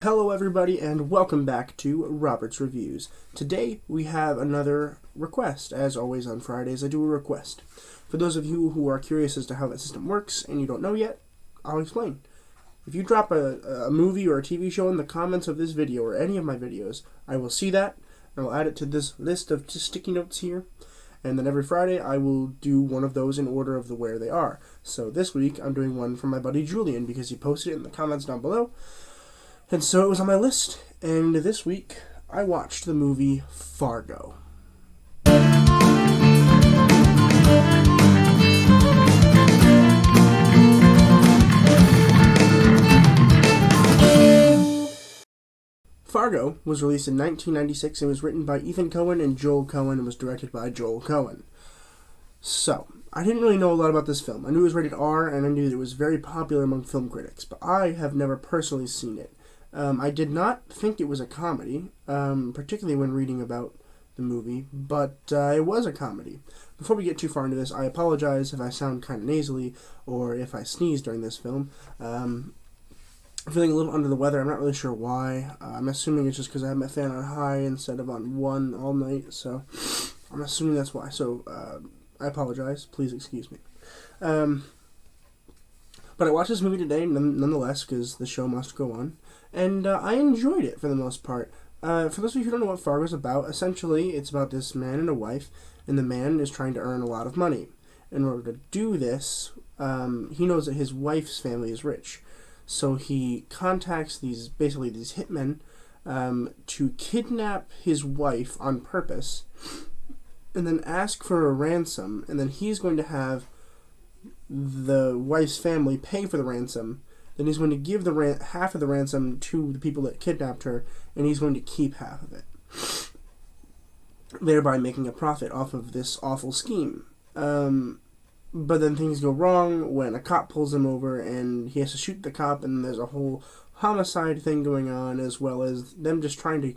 Hello everybody and welcome back to Robert's Reviews. Today we have another request. As always on Fridays I do a request. For those of you who are curious as to how that system works and you don't know yet, I'll explain. If you drop a movie or a TV show in the comments of this video or any of my videos, I will see that and I'll add it to this list of just sticky notes here. And then every Friday I will do one of those in order of where they are. So this week I'm doing one from my buddy Julian because he posted it in the comments down below. And so it was on my list, and this week I watched the movie Fargo. Fargo was released in 1996 and was written by Ethan Coen and Joel Coen and was directed by Joel Coen. So, I didn't really know a lot about this film. I knew it was rated R and I knew that it was very popular among film critics, but I have never personally seen it. I did not think it was a comedy, particularly when reading about the movie, but it was a comedy. Before we get too far into this, I apologize if I sound kind of nasally or if I sneeze during this film. I'm feeling a little under the weather. I'm not really sure why. I'm assuming it's just because I have my fan on high instead of on 1 all night, so I'm assuming that's why. So I apologize. Please excuse me. But I watched this movie today nonetheless because the show must go on. And I enjoyed it for the most part. For those of you who don't know what Fargo's about, essentially it's about this man and a wife, and the man is trying to earn a lot of money. In order to do this, he knows that his wife's family is rich. So he contacts these hitmen to kidnap his wife on purpose, and then ask for a ransom, and then he's going to have the wife's family pay for the ransom. Then he's going to give half of the ransom to the people that kidnapped her, and he's going to keep half of it, thereby making a profit off of this awful scheme. But then things go wrong when a cop pulls him over, and he has to shoot the cop, and there's a whole homicide thing going on, as well as them just trying to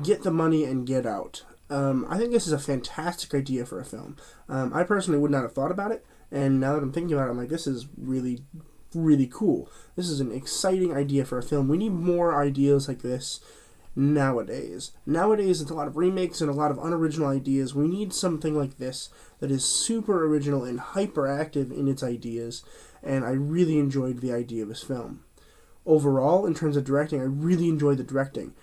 get the money and get out. I think this is a fantastic idea for a film. I personally would not have thought about it, and now that I'm thinking about it, I'm like, this is really cool. This is an exciting idea for a film. We need more ideas like this nowadays. Nowadays, it's a lot of remakes and a lot of unoriginal ideas. We need something like this that is super original and hyperactive in its ideas, and I really enjoyed the idea of this film. Overall, in terms of directing, I really enjoyed the directing.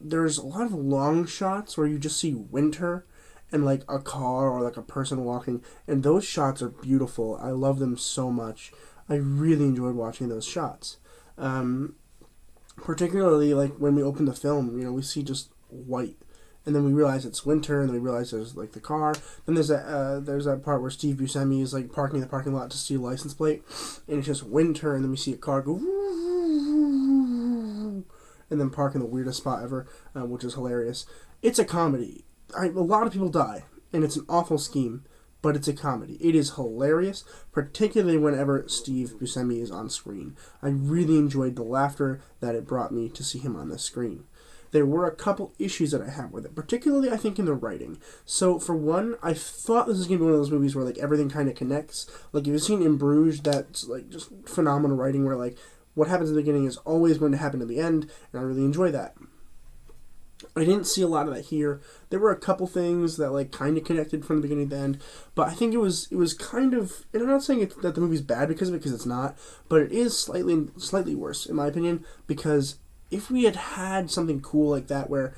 There's a lot of long shots where you just see winter and like a car or like a person walking, and those shots are beautiful. I love them so much. I really enjoyed watching those shots. Particularly like when we open the film, we see just white, and then we realize it's winter, and then we realize there's like the car. Then there's that part where Steve Buscemi is like parking in the parking lot to see a license plate, and it's just winter, and then we see a car go and then park in the weirdest spot ever, which is hilarious. It's a comedy. A lot of people die, and it's an awful scheme. But it's a comedy. It is hilarious, particularly whenever Steve Buscemi is on screen. I really enjoyed the laughter that it brought me to see him on the screen. There were a couple issues that I had with it, particularly I think in the writing. So for one, I thought this was going to be one of those movies where like everything kind of connects. Like if you've seen In Bruges, that's like just phenomenal writing where like what happens in the beginning is always going to happen in the end, and I really enjoy that. I didn't see a lot of that here. There were a couple things that like kind of connected from the beginning to the end, but I think it was kind of, and I'm not saying that the movie's bad because of it, because it's not, but it is slightly worse in my opinion, because if we had something cool like that where,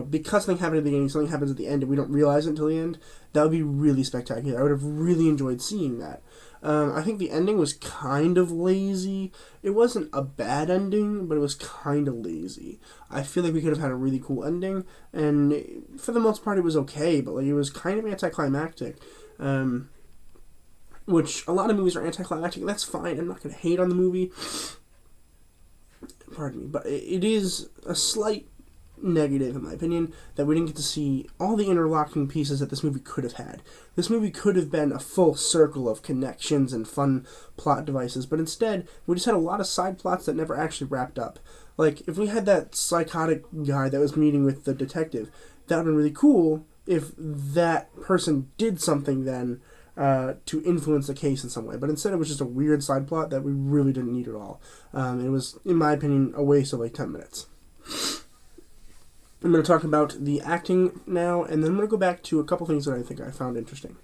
because something happened at the beginning, something happens at the end, and we don't realize it until the end, that would be really spectacular. I would have really enjoyed seeing that. I think the ending was kind of lazy. It wasn't a bad ending, but it was kind of lazy. I feel like we could have had a really cool ending, and for the most part it was okay, but like it was kind of anticlimactic. Which a lot of movies are anticlimactic, and that's fine. I'm not going to hate on the movie. Pardon me, but it is a slight negative, in my opinion, that we didn't get to see all the interlocking pieces that this movie could have had. This movie could have been a full circle of connections and fun plot devices, but instead, we just had a lot of side plots that never actually wrapped up. Like, if we had that psychotic guy that was meeting with the detective, that would have been really cool if that person did something then to influence the case in some way. But instead, it was just a weird side plot that we really didn't need at all. It was, in my opinion, a waste of like 10 minutes. I'm going to talk about the acting now, and then I'm going to go back to a couple things that I think I found interesting.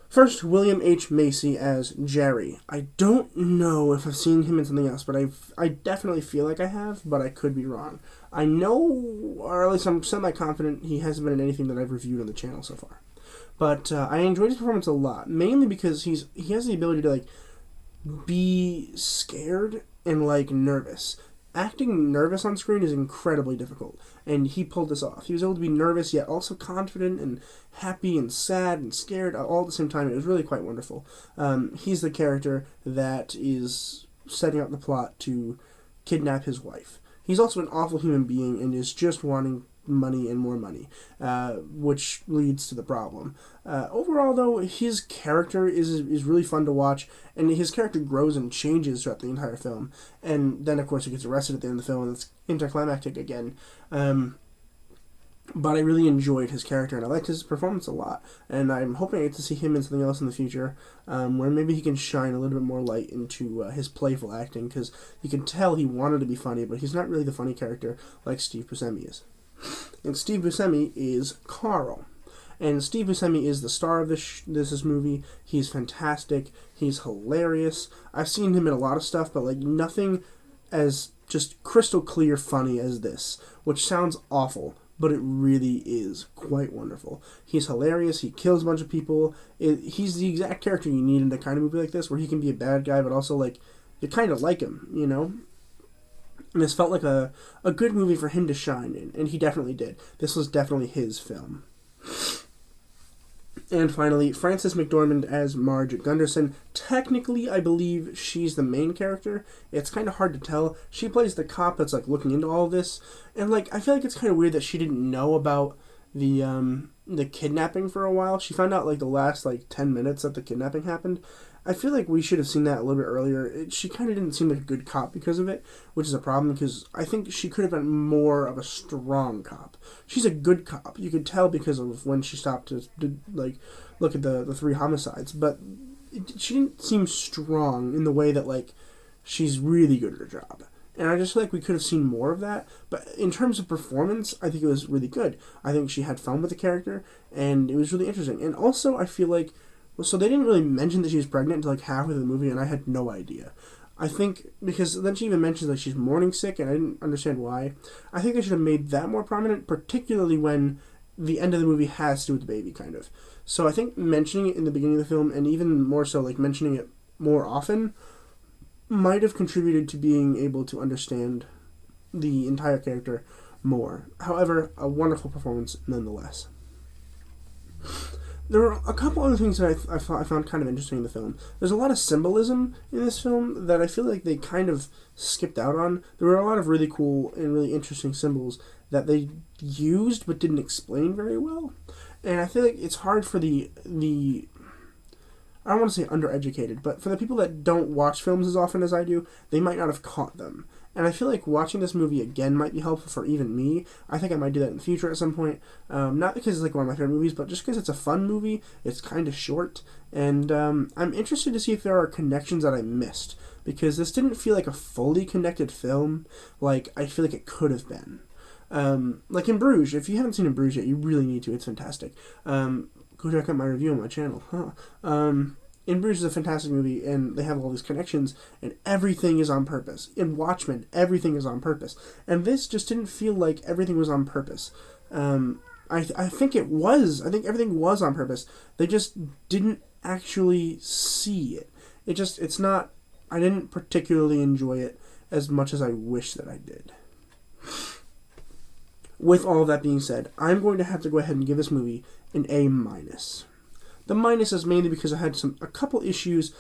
First, William H. Macy as Jerry. I don't know if I've seen him in something else, but I definitely feel like I have, but I could be wrong. I know, or at least I'm semi-confident, he hasn't been in anything that I've reviewed on the channel so far. But I enjoyed his performance a lot, mainly because he has the ability to like be scared and like nervous. Acting nervous on screen is incredibly difficult, and he pulled this off. He was able to be nervous, yet also confident and happy and sad and scared all at the same time. It was really quite wonderful. He's the character that is setting up the plot to kidnap his wife. He's also an awful human being and is just wanting money and more money, which leads to the problem. Overall, though, his character is really fun to watch, and his character grows and changes throughout the entire film. And then, of course, he gets arrested at the end of the film, and it's anticlimactic again. But I really enjoyed his character, and I liked his performance a lot. And I'm hoping I get to see him in something else in the future, where maybe he can shine a little bit more light into his playful acting, because you can tell he wanted to be funny, but he's not really the funny character like Steve Buscemi is. And Steve Buscemi is Carl. And Steve Buscemi is the star of this movie. He's fantastic. He's hilarious. I've seen him in a lot of stuff, but like nothing as just crystal clear funny as this, which sounds awful, but it really is quite wonderful. He's hilarious. He kills a bunch of people. He's the exact character you need in a kind of movie like this, where he can be a bad guy, but also like you kind of like him, you know? And this felt like a good movie for him to shine in, and he definitely did. This was definitely his film. And finally, Frances McDormand as Marge Gunderson. Technically, I believe she's the main character. It's kind of hard to tell. She plays the cop that's like looking into all of this, and like I feel like it's kind of weird that she didn't know about the kidnapping for a while. She found out like the last like 10 minutes that the kidnapping happened. I feel like we should have seen that a little bit earlier. She kind of didn't seem like a good cop because of it, which is a problem because I think she could have been more of a strong cop. She's a good cop. You could tell because of when she stopped to like look at the 3 homicides, but she didn't seem strong in the way that like she's really good at her job. And I just feel like we could have seen more of that. But in terms of performance, I think it was really good. I think she had fun with the character, and it was really interesting. And also, I feel like, so they didn't really mention that she was pregnant until like halfway through the movie, and I had no idea. I think, because then she even mentions like she's morning sick, and I didn't understand why. I think they should have made that more prominent, particularly when the end of the movie has to do with the baby, kind of. So I think mentioning it in the beginning of the film, and even more so, like mentioning it more often, might have contributed to being able to understand the entire character more. However, a wonderful performance nonetheless. There were a couple other things that I found kind of interesting in the film. There's a lot of symbolism in this film that I feel like they kind of skipped out on. There were a lot of really cool and really interesting symbols that they used but didn't explain very well. And I feel like it's hard for the I don't want to say undereducated, but for the people that don't watch films as often as I do, they might not have caught them. And I feel like watching this movie again might be helpful for even me. I think I might do that in the future at some point. Not because it's like one of my favorite movies, but just because it's a fun movie. It's kind of short. And I'm interested to see if there are connections that I missed. Because this didn't feel like a fully connected film like I feel like it could have been. Like in Bruges. If you haven't seen In Bruges yet, you really need to. It's fantastic. Go check out my review on my channel. In Bruges is a fantastic movie, and they have all these connections, and everything is on purpose. In Watchmen, everything is on purpose. And this just didn't feel like everything was on purpose. I think it was. I think everything was on purpose. They just didn't actually see it. It's not, I didn't particularly enjoy it as much as I wish that I did. With all of that being said, I'm going to have to go ahead and give this movie an A-. The minus is mainly because I had a couple issues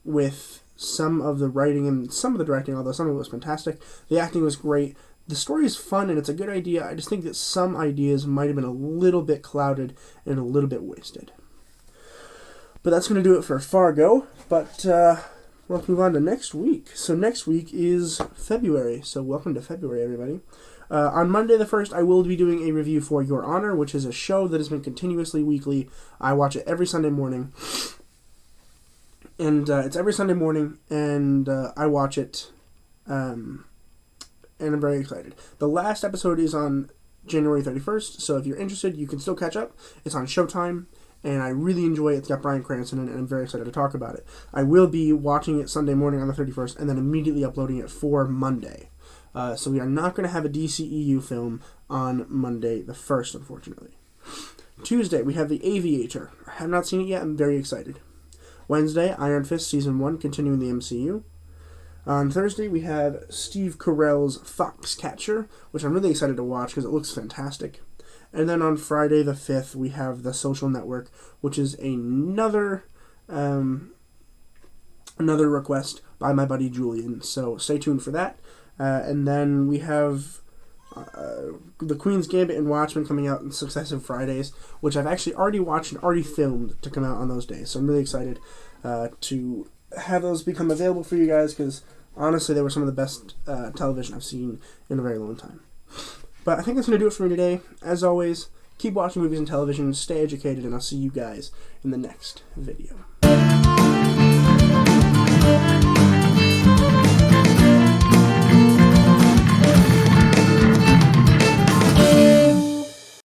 with some of the writing and some of the directing, although some of it was fantastic. The acting was great. The story is fun and it's a good idea. I just think that some ideas might have been a little bit clouded and a little bit wasted. But that's going to do it for Fargo. But let's move on to next week. So next week is February, so welcome to February, everybody. On Monday the 1st, I will be doing a review for Your Honor, which is a show that has been continuously weekly. I watch it every Sunday morning. And it's every Sunday morning, and I watch it, and I'm very excited. The last episode is on January 31st, so if you're interested, you can still catch up. It's on Showtime, and I really enjoy it. It's got Bryan Cranston in it, and I'm very excited to talk about it. I will be watching it Sunday morning on the 31st, and then immediately uploading it for Monday. So we are not going to have a DCEU film on Monday the 1st, unfortunately. Tuesday, we have The Aviator. I have not seen it yet. I'm very excited. Wednesday, Iron Fist Season 1, continuing the MCU. On Thursday, we have Steve Carell's Foxcatcher, which I'm really excited to watch because it looks fantastic. And then on Friday the 5th, we have The Social Network, which is another request by my buddy Julian. So stay tuned for that. And then we have The Queen's Gambit and Watchmen coming out on successive Fridays, which I've actually already watched and already filmed to come out on those days. So I'm really excited to have those become available for you guys, because honestly, they were some of the best television I've seen in a very long time. But I think that's going to do it for me today. As always, keep watching movies and television, stay educated, and I'll see you guys in the next video.